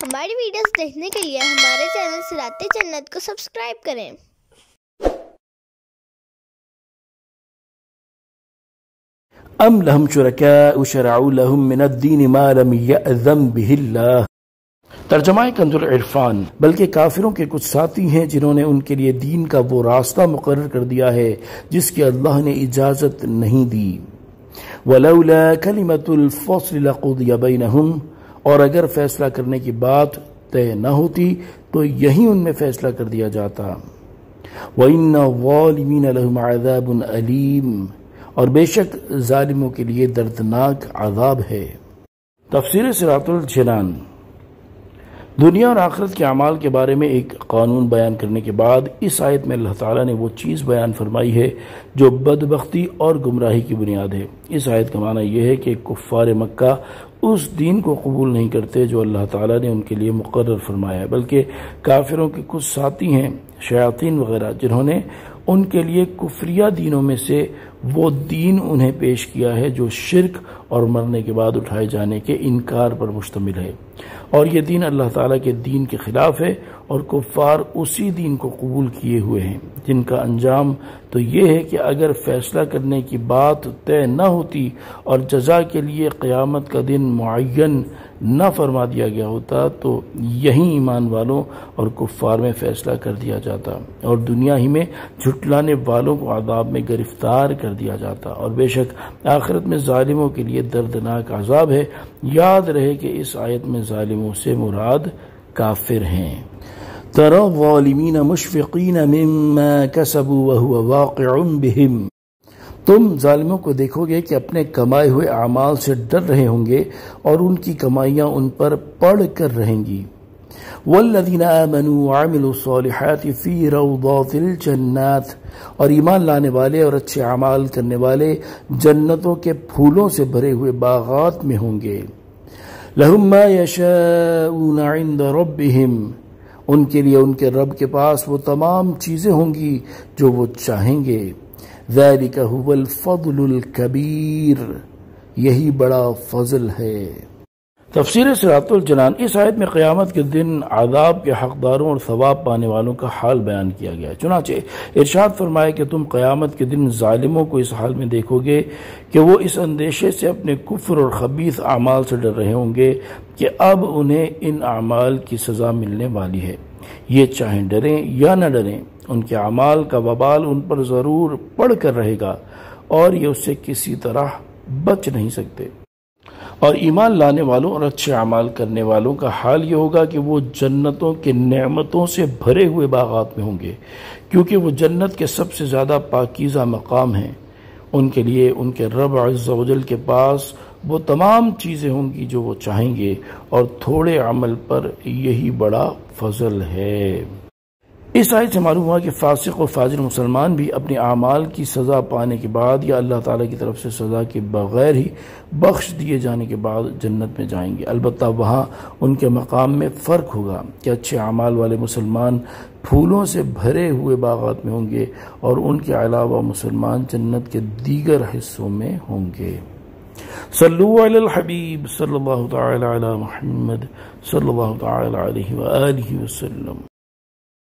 ہماری ویڈیوز دیکھنے کے لیے ہمارے چینل صراط جنت کو سبسکرائب کریں۔ ام لهم شرکاء شرعوا لهم من الدین ما لم یأذن به اللہ۔ ترجمہ کنز العرفان۔ بلکہ کافروں کے کچھ ساتھی ہیں جنہوں نے ان کے لیے دین کا وہ راستہ مقرر کر دیا ہے جس کی اللہ نے اجازت نہیں دی۔ ولولا کلمۃ الفصل لقضی بینہم، اور اگر فیصلہ کرنے کی بات طے نہ ہوتی تو یہی ان میں فیصلہ کر دیا جاتا۔ وَإِنَّ الظَّالِمِينَ لَهُمْ عَذَابٌ أَلِيمٌ، اور بے شک ظالموں کے لیے دردناک عذاب ہے۔ تفسیر صراط الجنان۔ دنیا اور آخرت کے اعمال کے بارے میں ایک قانون بیان کرنے کے بعد اس آیت میں اللہ تعالیٰ نے وہ چیز بیان فرمائی ہے جو بدبختی اور گمراہی کی بنیاد ہے۔ اس آیت کا معنی یہ ہے کہ کفار مکہ اس دین کو قبول نہیں کرتے جو اللہ تعالیٰ نے ان کے لیے مقرر فرمایا ہے، بلکہ کافروں کے کچھ ساتھی ہیں شیاطین وغیرہ جنہوں نے ان کے لیے کفریہ دینوں میں سے وہ دین انہیں پیش کیا ہے جو شرک اور مرنے کے بعد اٹھائے جانے کے انکار پر مشتمل ہے، اور یہ دین اللہ تعالیٰ کے دین کے خلاف ہے، اور کفار اسی دین کو قبول کیے ہوئے ہیں جن کا انجام تو یہ ہے کہ اگر فیصلہ کرنے کی بات طے نہ ہوتی اور جزا کے لیے قیامت کا دن معین نہ فرما دیا گیا ہوتا تو یہی ایمان والوں اور کفار میں فیصلہ کر دیا جاتا اور دنیا ہی میں جھٹلانے والوں کو عذاب میں گرفتار کر دیا جاتا، اور بے شک آخرت میں ظالموں کے لیے دردناک عذاب ہے۔ یاد رہے کہ اس آیت میں ظالموں سے مراد کافر ہیں۔ تَرَى الظَّالِمِينَ مُشْفِقِينَ مِمَّا كَسَبُوا وَهُوَ وَاقِعٌ بِهِمْ، تم ظالموں کو دیکھو گے کہ اپنے کمائے ہوئے اعمال سے ڈر رہے ہوں گے اور ان کی کمائیاں ان پر پڑ کر رہیں گی۔ وَالَّذِينَ آمَنُوا وَعَمِلُوا الصَّالِحَاتِ فِي رَوْضَاتِ الْجَنَّاتِ، اور ایمان لانے والے اور اچھے اعمال کرنے والے جنتوں کے پھولوں سے بھرے ہوئے باغات میں ہوں گے۔ لَهُم مَّا يَشَاءُونَ عِندَ رَبِّهِمْ، ان کے لیے ان کے رب کے پاس وہ تمام چیزیں ہوں گی جو وہ چاہیں گے۔ ذَلِكَ هُوَ الْفَضْلُ الْكَبِيرُ، یہی بڑا فضل ہے۔ تفسیر صراط الجنان۔ اس آیت میں قیامت کے دن عذاب کے حقداروں اور ثواب پانے والوں کا حال بیان کیا گیا ہے۔ چنانچہ ارشاد فرمائے کہ تم قیامت کے دن ظالموں کو اس حال میں دیکھو گے کہ وہ اس اندیشے سے اپنے کفر اور خبیث اعمال سے ڈر رہے ہوں گے کہ اب انہیں ان اعمال کی سزا ملنے والی ہے، یہ چاہیں ڈریں یا نہ ڈریں ان کے اعمال کا وبال ان پر ضرور پڑ کر رہے گا اور یہ اس سے کسی طرح بچ نہیں سکتے۔ اور ایمان لانے والوں اور اچھے اعمال کرنے والوں کا حال یہ ہوگا کہ وہ جنتوں کے نعمتوں سے بھرے ہوئے باغات میں ہوں گے، کیونکہ وہ جنت کے سب سے زیادہ پاکیزہ مقام ہیں۔ ان کے لیے ان کے رب عز و جل کے پاس وہ تمام چیزیں ہوں گی جو وہ چاہیں گے، اور تھوڑے عمل پر یہی بڑا فضل ہے۔ اس آیت سے معلوم ہوا کہ فاسق و فاجر مسلمان بھی اپنے اعمال کی سزا پانے کے بعد یا اللہ تعالیٰ کی طرف سے سزا کے بغیر ہی بخش دیے جانے کے بعد جنت میں جائیں گے، البتہ وہاں ان کے مقام میں فرق ہوگا کہ اچھے اعمال والے مسلمان پھولوں سے بھرے ہوئے باغات میں ہوں گے اور ان کے علاوہ مسلمان جنت کے دیگر حصوں میں ہوں گے۔ صلو علی الحبیب صلی اللہ تعالی علی محمد صلی اللہ تعالی علیہ وآلہ وسلم۔